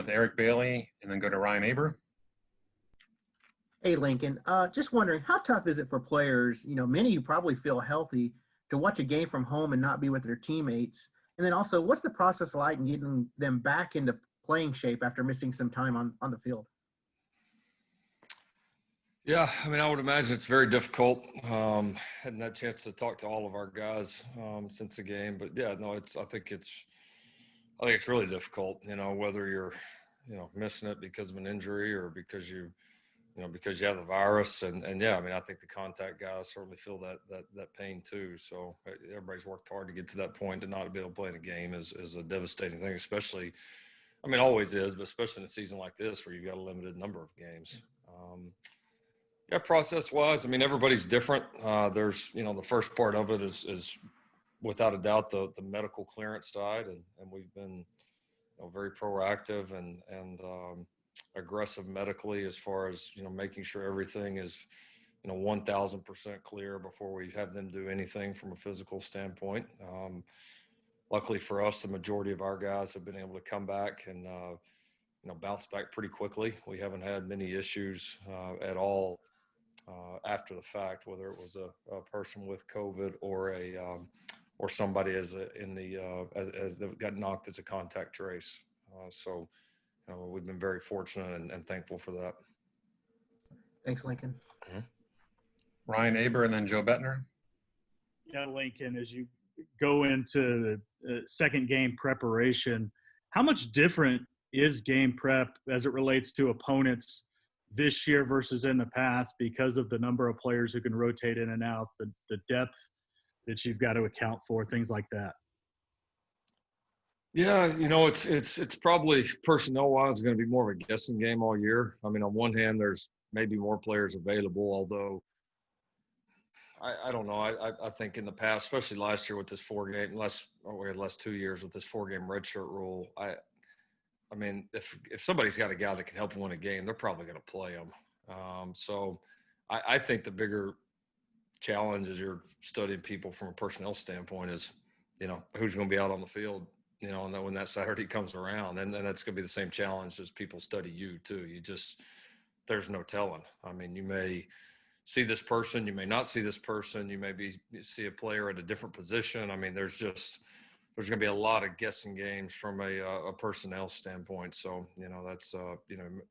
with Eric Bailey and then go to Ryan Aber. Hey, Lincoln. Just wondering, how tough is it for players? Many probably feel healthy to watch a game from home and not be with their teammates. And then also, what's the process like in getting them back into playing shape after missing some time on the field? Yeah, I mean, I would imagine it's very difficult. Hadn't had a chance to talk to all of our guys since the game, but yeah, no, I think it's really difficult. Whether you're, missing it because of an injury or because because you have the virus, and yeah, I mean, I think the contact guys certainly feel that pain too. So everybody's worked hard to get to that point. To not be able to play in a game is a devastating thing, especially. I mean, always is, but especially in a season like this where you've got a limited number of games. Yeah, process-wise, I mean, everybody's different. There's, the first part of it is without a doubt the medical clearance side, and we've been very proactive and aggressive medically as far as making sure everything is 1,000% clear before we have them do anything from a physical standpoint. Luckily for us, the majority of our guys have been able to come back and bounce back pretty quickly. We haven't had many issues at all. After the fact, whether it was a person with COVID or or somebody as got knocked as a contact trace. So we've been very fortunate and thankful for that. Thanks, Lincoln. Mm-hmm. Ryan Aber and then Joe Bettner. Yeah, Lincoln, as you go into the second game preparation, how much different is game prep as it relates to opponents this year versus in the past because of the number of players who can rotate in and out, the depth that you've got to account for, things like that? Yeah, it's probably personnel-wise going to be more of a guessing game all year. I mean, on one hand, there's maybe more players available, although I don't know. I think in the past, especially last year with this last 2 years with this 4-game redshirt rule, I mean, if somebody's got a guy that can help them win a game, they're probably going to play them. So I think the bigger challenge as you're studying people from a personnel standpoint is, who's going to be out on the field, and then when that Saturday comes around, and then that's going to be the same challenge as people study you too. There's no telling. I mean, you may see this person, you may not see this person, you may see a player at a different position. I mean, there's going to be a lot of guessing games from a personnel standpoint. So, that's,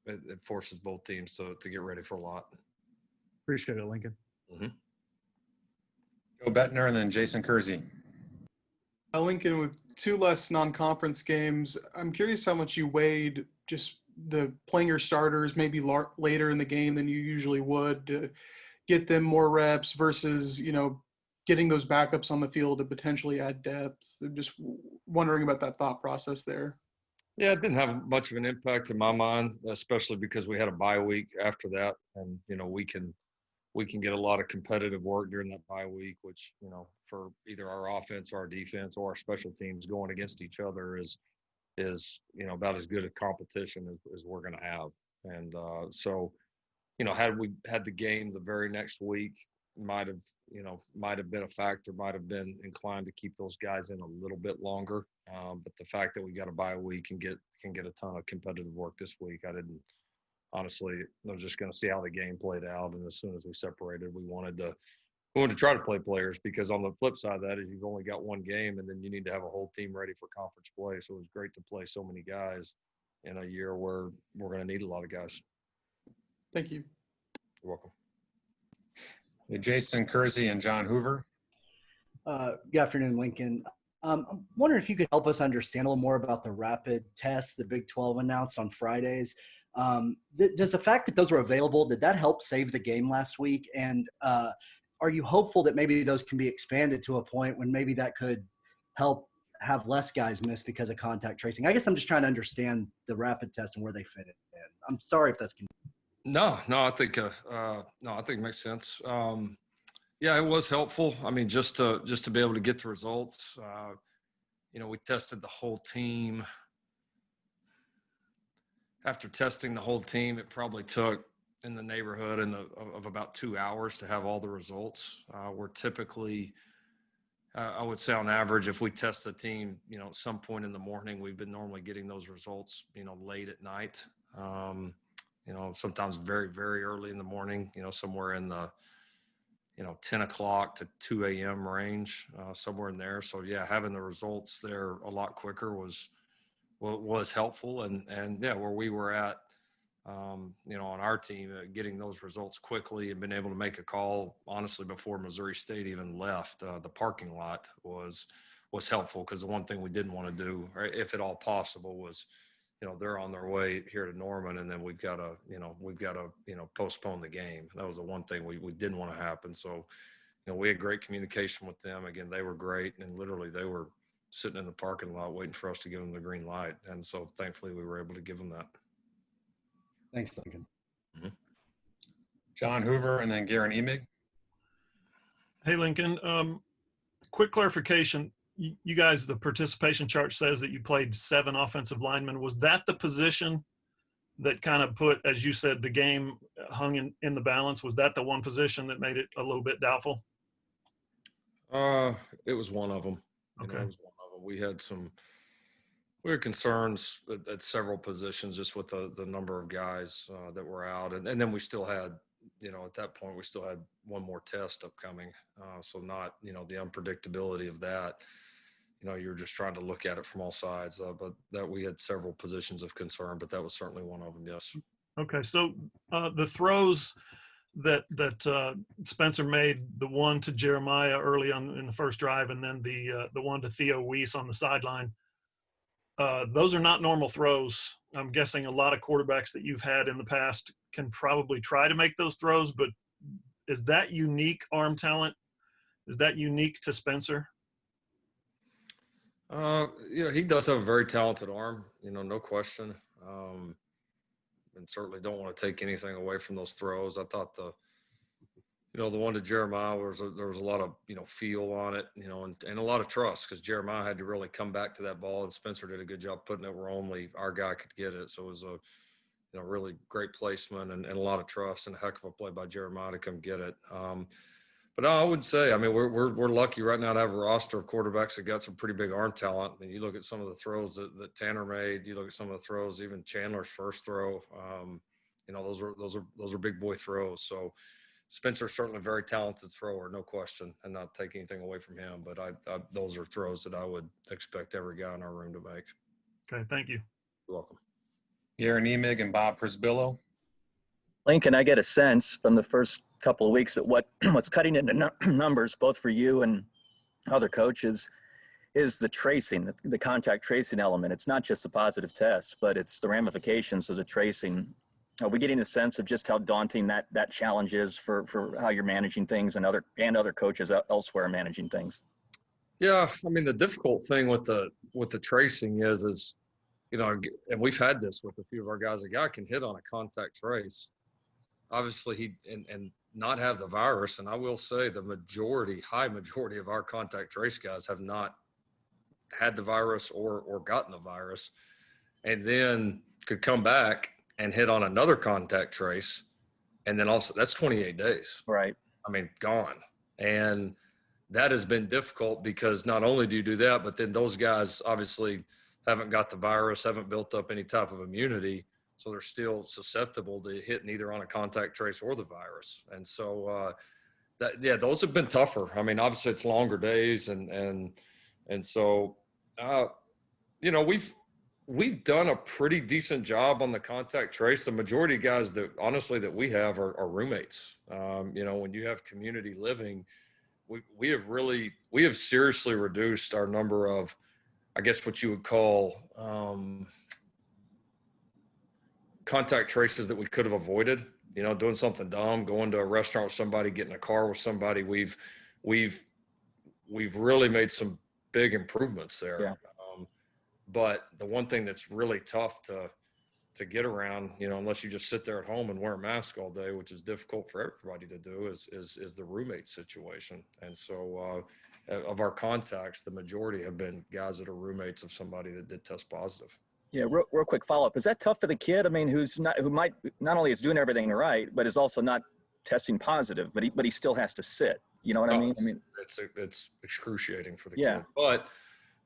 it forces both teams to get ready for a lot. Appreciate it, Lincoln. Mm-hmm. Joe Bettner and then Jason Kersey. Lincoln, with 2 less non-conference games, I'm curious how much you weighed just the playing your starters maybe later in the game than you usually would to get them more reps versus, getting those backups on the field to potentially add depth. I'm just wondering about that thought process there. Yeah, it didn't have much of an impact in my mind, especially because we had a bye week after that. And, we can get a lot of competitive work during that bye week, which, for either our offense or our defense or our special teams going against each other is about as good a competition as we're going to have. And so, had we had the game the very next week, might have been a factor, might have been inclined to keep those guys in a little bit longer. But the fact that we got a bye week and can get a ton of competitive work this week, honestly, I was just going to see how the game played out. And as soon as we separated, we wanted to try to play players, because on the flip side of that is you've only got one game and then you need to have a whole team ready for conference play. So it was great to play so many guys in a year where we're going to need a lot of guys. Thank you. You're welcome. Jason Kersey and John Hoover. Good afternoon, Lincoln. I'm wondering if you could help us understand a little more about the rapid tests the Big 12 announced on Fridays. Does the fact that those were available, did that help save the game last week? And are you hopeful that maybe those can be expanded to a point when maybe that could help have less guys miss because of contact tracing? I guess I'm just trying to understand the rapid test and where they fit in. I'm sorry if that's No, I think it makes sense. Yeah, it was helpful. I mean, just to be able to get the results. We tested the whole team. After testing the whole team, it probably took in the neighborhood of about 2 hours to have all the results. We're typically I would say on average, if we test the team, at some point in the morning, we've been normally getting those results, late at night. Sometimes very, very early in the morning, somewhere in the, 10 o'clock to 2 a.m. range, somewhere in there. So yeah, having the results there a lot quicker was helpful. And yeah, where we were at, on our team, getting those results quickly and being able to make a call, honestly, before Missouri State even left the parking lot was helpful, because the one thing we didn't want to do, or if at all possible, was, they're on their way here to Norman, and then we've got to postpone the game. That was the one thing we didn't want to happen. So, we had great communication with them. Again, they were great, and literally they were sitting in the parking lot waiting for us to give them the green light. And so thankfully we were able to give them that. Thanks, Lincoln. Mm-hmm. John Hoover and then Garen Emig. Hey, Lincoln. Quick clarification. You guys, the participation chart says that you played 7 offensive linemen. Was that the position that kind of put, as you said, the game hung in the balance? Was that the one position that made it a little bit doubtful? It was one of them. Okay. It was one of them. We had concerns at several positions, just with the number of guys that were out. And then we still had, at that point, we still had one more test upcoming. So not, the unpredictability of that, you're just trying to look at it from all sides. But that we had several positions of concern, but that was certainly one of them, yes. Okay. So the throws that Spencer made, the one to Jeremiah early on in the first drive, and then the one to Theo Weiss on the sideline, those are not normal throws. I'm guessing a lot of quarterbacks that you've had in the past can probably try to make those throws, but is that unique arm talent? Is that unique to Spencer? He does have a very talented arm, no question. And certainly don't want to take anything away from those throws. I thought the one to Jeremiah there was a lot of, feel on it, and a lot of trust, because Jeremiah had to really come back to that ball, and Spencer did a good job putting it where only our guy could get it. So it was a, really great placement and a lot of trust, and a heck of a play by Jeremiah to come get it. But I would say, we're lucky right now to have a roster of quarterbacks that got some pretty big arm talent. And you look at some of the throws that Tanner made, you look at some of the throws, even Chandler's first throw, those are big boy throws. So Spencer's certainly a very talented thrower, no question, and not take anything away from him. But those are throws that I would expect every guy in our room to make. Okay, thank you. You're welcome. Garen Emig and Bob Prisbillo. Lincoln, I get a sense from the first couple of weeks that what's cutting into numbers, both for you and other coaches, is the tracing, the contact tracing element. It's not just the positive test, but it's the ramifications of the tracing. Are we getting a sense of just how daunting that challenge is for how you're managing things, and other coaches elsewhere managing things? Yeah, the difficult thing with the tracing is and we've had this with a few of our guys. A guy can hit on a contact trace, obviously and not have the virus. And I will say the high majority of our contact trace guys have not had the virus or gotten the virus, and then could come back and hit on another contact trace. And then also that's 28 days. Right. Gone. And that has been difficult, because not only do you do that, but then those guys obviously haven't got the virus, haven't built up any type of immunity. So they're still susceptible to hitting either on a contact trace or the virus. And so, those have been tougher. Obviously it's longer days, and so, we've done a pretty decent job on the contact trace. The majority of guys that we have are roommates. When you have community living, we have seriously reduced our number of, I guess what you would call, contact traces that we could have avoided, doing something dumb, going to a restaurant with somebody, getting in a car with somebody. We've really made some big improvements there. Yeah. But the one thing that's really tough to get around, unless you just sit there at home and wear a mask all day, which is difficult for everybody to do, is the roommate situation. And so, of our contacts, the majority have been guys that are roommates of somebody that did test positive. Yeah, real quick follow-up. Is that tough for the kid? Who might not only is doing everything right, but is also not testing positive, but he still has to sit. You know what I mean? I mean, It's excruciating for the Yeah. kid.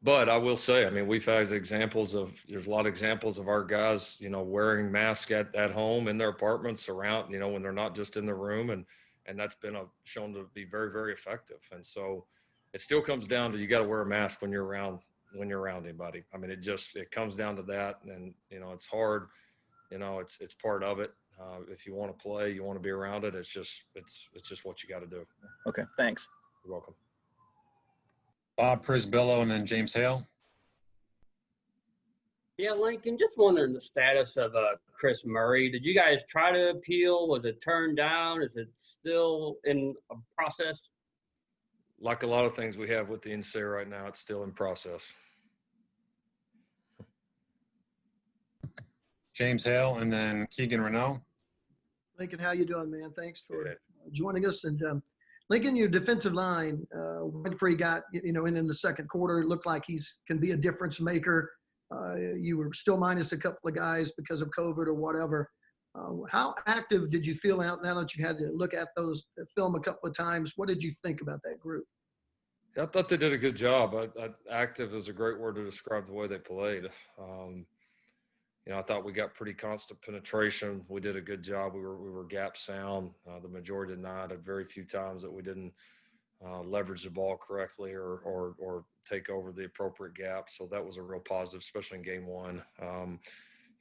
But I will say, I mean, we've had examples of, there's a lot of examples of our guys, you know, wearing masks at home in their apartments around, you know, when they're not just in the room. And that's been shown to be very, very effective. And so it still comes down to, you got to wear a mask when you're around anybody. I mean, it comes down to that. And, you know, it's hard, you know, it's part of it. If you want to play, you want to be around it. It's just what you got to do. okay, thanks. You're welcome. Bob Prisbillo and then James Hale. Yeah, Lincoln, just wondering the status of Chris Murray. Did you guys try to appeal? Was it turned down? Is it still in a process? Like a lot of things we have with the NCAA right now, it's still in process. James Hale and then Keegan Renault. Lincoln, how you doing, man? Thanks for Good. joining us. And Lincoln, your defensive line, Winfrey got, in the second quarter, it looked like can be a difference maker. You were still minus a couple of guys because of COVID or whatever. How active did you feel out now that you had to look at the film a couple of times? What did you think about that group? I thought they did a good job. Active is a great word to describe the way they played. You know, I thought we got pretty constant penetration. We did a good job. We were gap sound. The majority did not. At very few times that we didn't leverage the ball correctly or take over the appropriate gap. So that was a real positive, especially in game one. You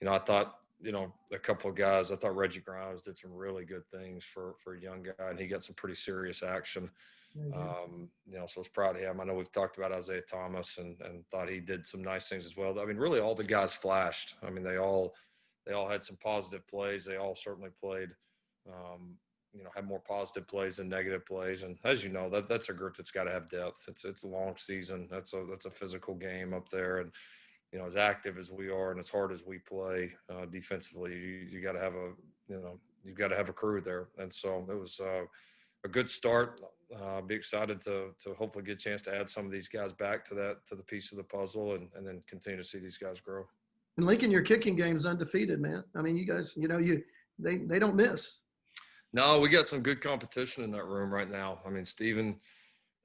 know, I thought, you know, a couple of guys, I thought Reggie Grimes did some really good things for a young guy, and he got some pretty serious action. You know, so I was proud of him. I know we've talked about Isaiah Thomas and thought he did some nice things as well. I mean, really all the guys flashed. I mean, they all had some positive plays. They all certainly played, you know, had more positive plays than negative plays. And as you know, that's a group that's got to have depth. It's a long season. That's a physical game up there. And, you know, as active as we are and as hard as we play defensively, you got to have you've got to have a crew there. And so it was a good start. Be excited to hopefully get a chance to add some of these guys back to the piece of the puzzle and then continue to see these guys grow. And Lincoln, your kicking game's undefeated, man. I mean, you guys, they don't miss. No, we got some good competition in that room right now. I mean, Steven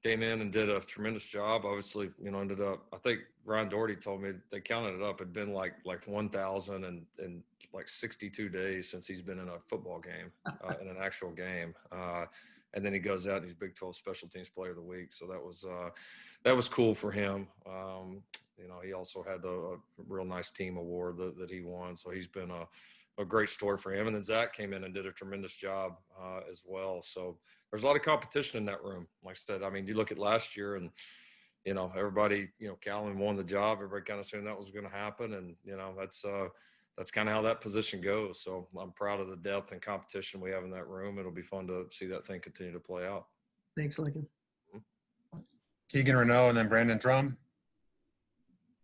came in and did a tremendous job. Obviously, you know, ended up, I think Ryan Doherty told me they counted it up. It'd been like 1,000 and like 62 days since he's been in a football game, in an actual game. And then he goes out and he's Big 12 Special Teams Player of the Week. So that was cool for him. You know, he also had a real nice team award that he won. So he's been a great story for him. And then Zach came in and did a tremendous job as well. So there's a lot of competition in that room. Like I said, I mean, you look at last year and, you know, everybody, you know, Calvin won the job. Everybody kind of assumed that was going to happen. And, you know, that's kind of how that position goes. So I'm proud of the depth and competition we have in that room. It'll be fun to see that thing continue to play out. Thanks, Lincoln. Keegan Renault and then Brandon Drum.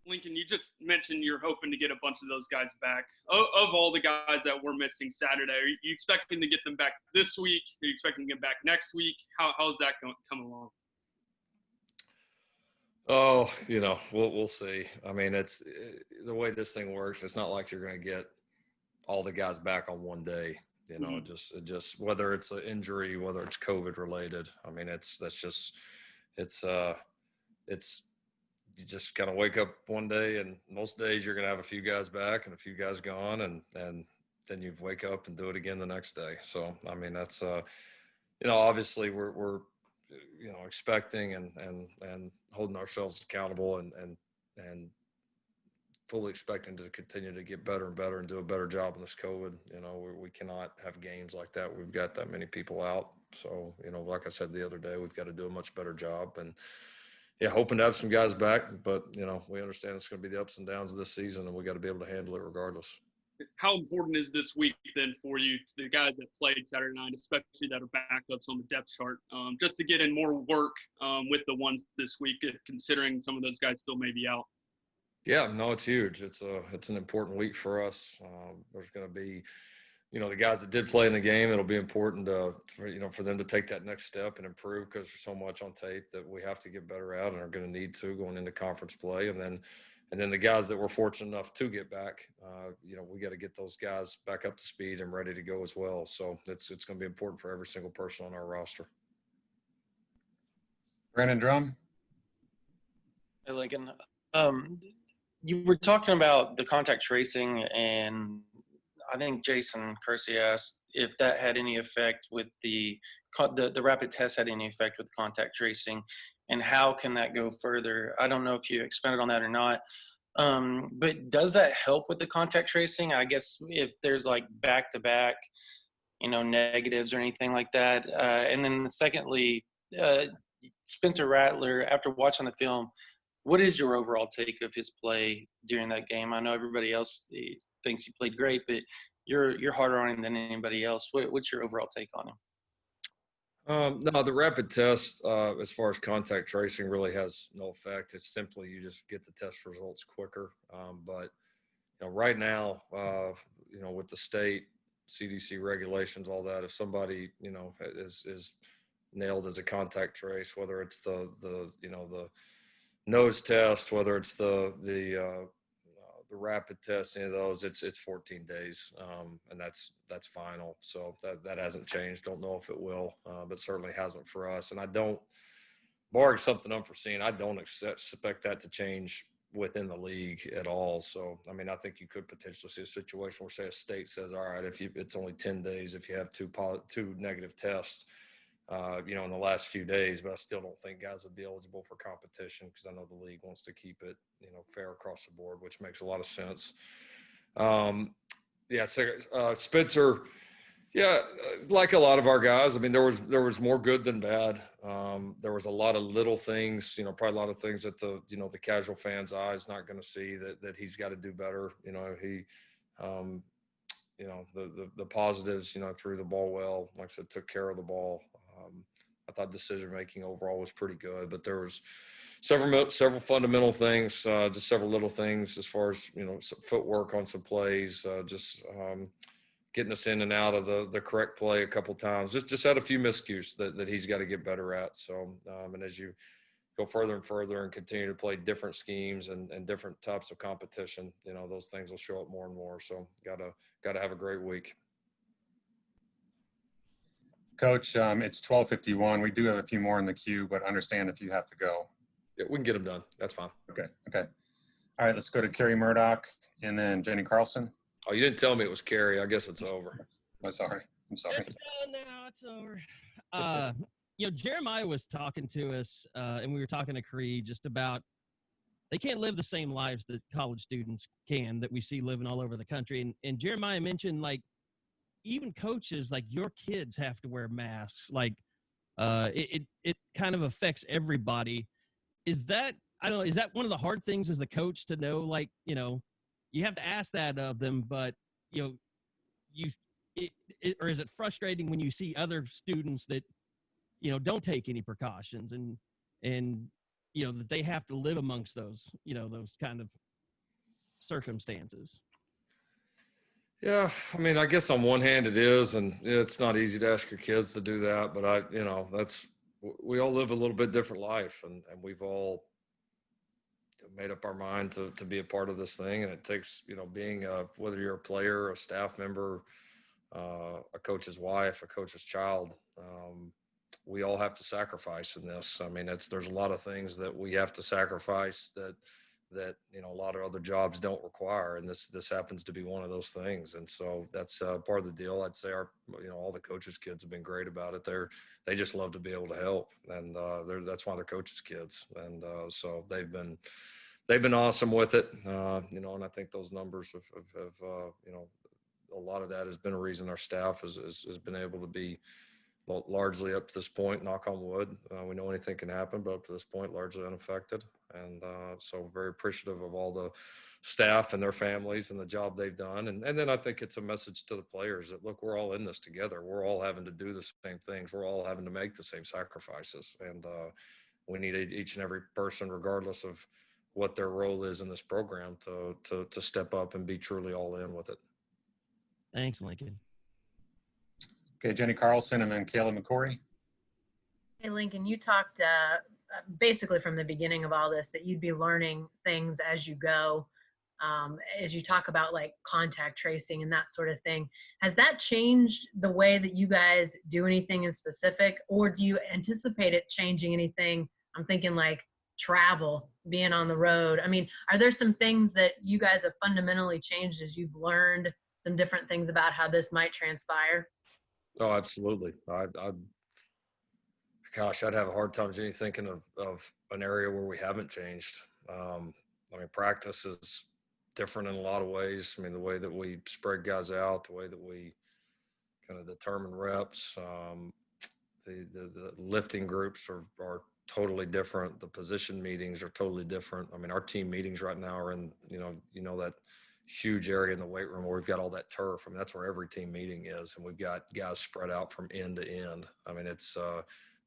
Lincoln, you just mentioned you're hoping to get a bunch of those guys back. Of all the guys that were missing Saturday, are you expecting to get them back this week? Are you expecting to get back next week? How's that come along? Oh, you know, we'll see. I mean, it's the way this thing works. It's not like you're going to get all the guys back on one day. You know, it just whether it's an injury, whether it's COVID related. I mean, it's you just kind of wake up one day, and most days you're going to have a few guys back and a few guys gone, and then you wake up and do it again the next day. So, I mean, that's, you know, obviously we're, you know, expecting and holding ourselves accountable and fully expecting to continue to get better and better and do a better job in this COVID. You know, we cannot have games like that. We've got that many people out. So, you know, like I said the other day, we've got to do a much better job. And, yeah, hoping to have some guys back, but, you know, we understand it's going to be the ups and downs of this season, and we got to be able to handle it regardless. How important is this week then for you, the guys that played Saturday night, especially that are backups on the depth chart, just to get in more work with the ones this week, considering some of those guys still may be out? Yeah, no, it's huge. It's an important week for us. There's going to be, you know, the guys that did play in the game, it'll be important for them to take that next step and improve, because there's so much on tape that we have to get better at and are going to need to going into conference play. And then the guys that were fortunate enough to get back, you know, we got to get those guys back up to speed and ready to go as well. So it's going to be important for every single person on our roster. Brandon Drum. Hey, Lincoln. You were talking about the contact tracing, and I think Jason Kersey asked if that had any effect with the rapid test had any effect with contact tracing, and how can that go further? I don't know if you expanded on that or not. But does that help with the contact tracing? I guess if there's like back-to-back, negatives or anything like that. And then secondly, Spencer Rattler, after watching the film, what is your overall take of his play during that game? I know everybody else thinks he played great, but you're harder on him than anybody else. What's your overall take on him? No, the rapid test, as far as contact tracing, really has no effect. It's simply you just get the test results quicker. But right now, with the state CDC regulations, all that, if somebody is nailed as a contact trace, whether it's the nose test, whether it's the rapid test, any of those, it's 14 days, and that's final. So that hasn't changed. Don't know if it will, but certainly hasn't for us. And I don't, barring something unforeseen, I don't expect that to change within the league at all. So, I mean, I think you could potentially see a situation where, say, a state says, all right, it's only 10 days if you have two negative tests, in the last few days, but I still don't think guys would be eligible for competition because I know the league wants to keep it, fair across the board, which makes a lot of sense. Spencer, like a lot of our guys, I mean, there was more good than bad. There was a lot of little things, probably a lot of things that the casual fan's eye is not going to see that he's got to do better. The positives, threw the ball well, like I said, took care of the ball. I thought decision-making overall was pretty good, but there was several fundamental things, just several little things as far as, some footwork on some plays, getting us in and out of the correct play a couple times. Just had a few miscues that he's got to get better at. So, and as you go further and further and continue to play different schemes and different types of competition, those things will show up more and more. So gotta have a great week. Coach, it's 12:51. We do have a few more in the queue, but understand if you have to go. Yeah, we can get them done. That's fine. Okay. All right, let's go to Kerry Murdoch and then Jenny Carlson. Oh, you didn't tell me it was Kerry. I guess it's over. I'm sorry. It's over. Jeremiah was talking to us, and we were talking to Cree just about they can't live the same lives that college students can that we see living all over the country. And Jeremiah mentioned, like, even coaches, like, your kids have to wear masks. Like, it kind of affects everybody. Is that one of the hard things as the coach to know, like, you have to ask that of them, but, or is it frustrating when you see other students that, don't take any precautions and that they have to live amongst those, those kind of circumstances? Yeah, I mean, I guess on one hand it is, and it's not easy to ask your kids to do that, but we all live a little bit different life, and we've all made up our mind to be a part of this thing, and it takes, being whether you're a player, a staff member, a coach's wife, a coach's child, we all have to sacrifice in this. I mean, there's a lot of things that we have to sacrifice that a lot of other jobs don't require, and this happens to be one of those things. And so that's part of the deal. I'd say all the coaches' kids have been great about it. They just love to be able to help, and that's why they're coaches' kids. And so they've been awesome with it. And I think those numbers have a lot of that has been a reason our staff has been able to be largely up to this point, knock on wood. We know anything can happen, but up to this point, largely unaffected. And so very appreciative of all the staff and their families and the job they've done. And then I think it's a message to the players that, look, we're all in this together. We're all having to do the same things. We're all having to make the same sacrifices. And we need each and every person, regardless of what their role is in this program, to step up and be truly all in with it. Thanks, Lincoln. Okay, Jenny Carlson and then Kayla McCory. Hey, Lincoln, you talked basically from the beginning of all this that you'd be learning things as you go, as you talk about like contact tracing and that sort of thing. Has that changed the way that you guys do anything in specific, or do you anticipate it changing anything I'm thinking like travel, being on the road. I mean, are there some things that you guys have fundamentally changed as you've learned some different things about how this might transpire? Oh, absolutely. Gosh, I'd have a hard time, Jenny, thinking of an area where we haven't changed. I mean, practice is different in a lot of ways. I mean, the way that we spread guys out, the way that we kind of determine reps, the lifting groups are totally different. The position meetings are totally different. I mean, our team meetings right now are in, that huge area in the weight room where we've got all that turf. I mean, that's where every team meeting is. And we've got guys spread out from end to end. I mean, it's,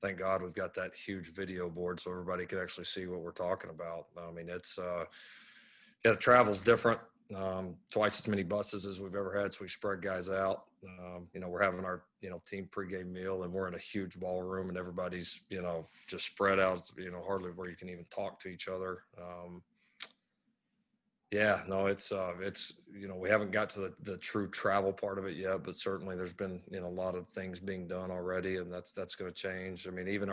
thank God we've got that huge video board so everybody can actually see what we're talking about. I mean, it's, the travel's different. Twice as many buses as we've ever had, so we spread guys out. We're having our team pregame meal, and we're in a huge ballroom, and everybody's just spread out. Hardly where you can even talk to each other. Yeah, no, it's we haven't got to the true travel part of it yet, but certainly there's been a lot of things being done already, and that's going to change. I mean, even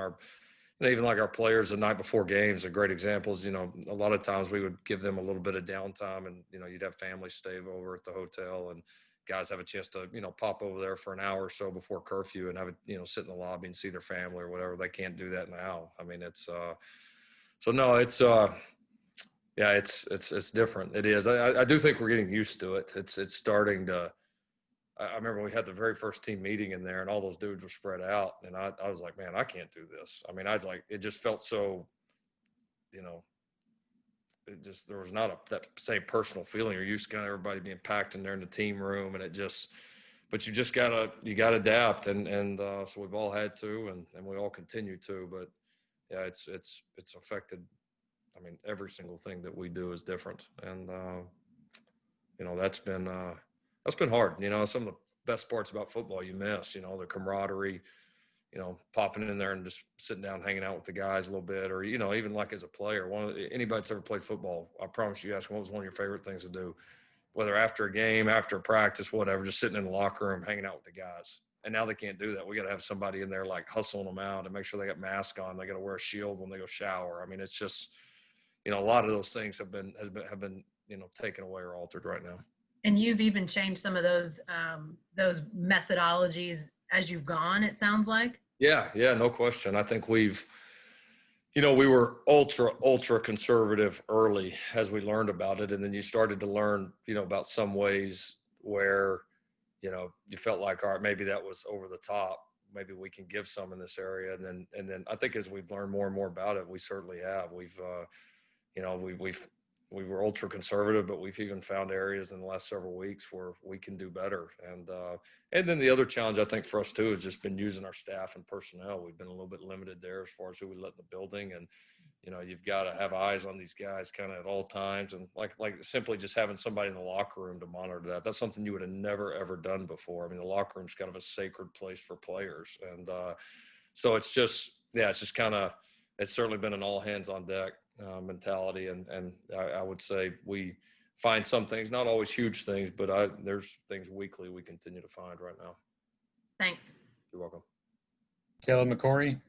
like our players the night before games, a great example is, a lot of times we would give them a little bit of downtime, and, you'd have families stay over at the hotel, and guys have a chance to, pop over there for an hour or so before curfew and have it, sit in the lobby and see their family or whatever. They can't do that now. I mean, it's, so no, it's, yeah, it's different. It is. I do think we're getting used to it. It's starting to, I remember we had the very first team meeting in there and all those dudes were spread out. And I was like, man, I can't do this. I mean, it just felt so, there was not that same personal feeling. You're used to kind of everybody being packed in there in the team room, and but you just gotta adapt. And so we've all had to, and we all continue to, but yeah, it's affected. I mean, every single thing that we do is different. And, that's been hard. Some of the best parts about football you miss, the camaraderie, popping in there and just sitting down, hanging out with the guys a little bit, or, even like as a player, anybody that's ever played football, I promise you, ask what was one of your favorite things to do, whether after a game, after a practice, whatever, just sitting in the locker room, hanging out with the guys. And now they can't do that. We got to have somebody in there like hustling them out and make sure they got masks on. They got to wear a shield when they go shower. I mean, it's just, a lot of those things have been taken away or altered right now. And you've even changed some of those methodologies as you've gone, it sounds like. Yeah, no question. I think we were ultra conservative early as we learned about it. And then you started to learn, about some ways where, you felt like, all right, maybe that was over the top. Maybe we can give some in this area. And then I think as we've learned more and more about it, we certainly have. We were ultra conservative, but we've even found areas in the last several weeks where we can do better. And then the other challenge I think for us too has just been using our staff and personnel. We've been a little bit limited there as far as who we let in the building, and you've got to have eyes on these guys kind of at all times, and like simply just having somebody in the locker room to monitor that. That's something you would have never ever done before. I mean, the locker room's kind of a sacred place for players, and so it's just it's certainly been an all hands on deck mentality, and I would say we find some things, not always huge things, but there's things weekly we continue to find right now. Thanks. You're welcome. Caleb McCory.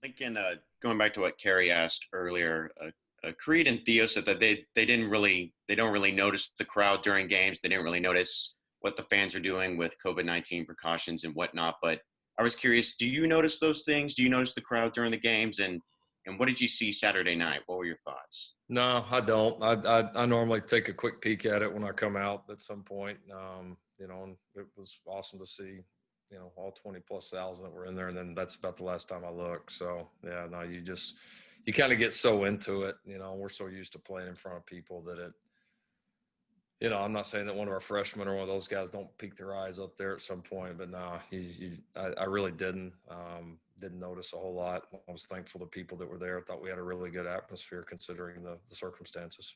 Lincoln, going back to what Carrie asked earlier, Creed and Theo said that they don't really notice the crowd during games. They didn't really notice what the fans are doing with COVID-19 precautions and whatnot. But I was curious, do you notice those things? Do you notice the crowd during the games? And what did you see Saturday night? What were your thoughts? No, I don't. I normally take a quick peek at it when I come out at some point. And it was awesome to see, all 20,000+ that were in there. And then that's about the last time I looked. So yeah, no, you kind of get so into it, we're so used to playing in front of people that I'm not saying that one of our freshmen or one of those guys don't peek their eyes up there at some point, but no, I really didn't notice a whole lot. I was thankful to people that were there. I thought we had a really good atmosphere considering the circumstances.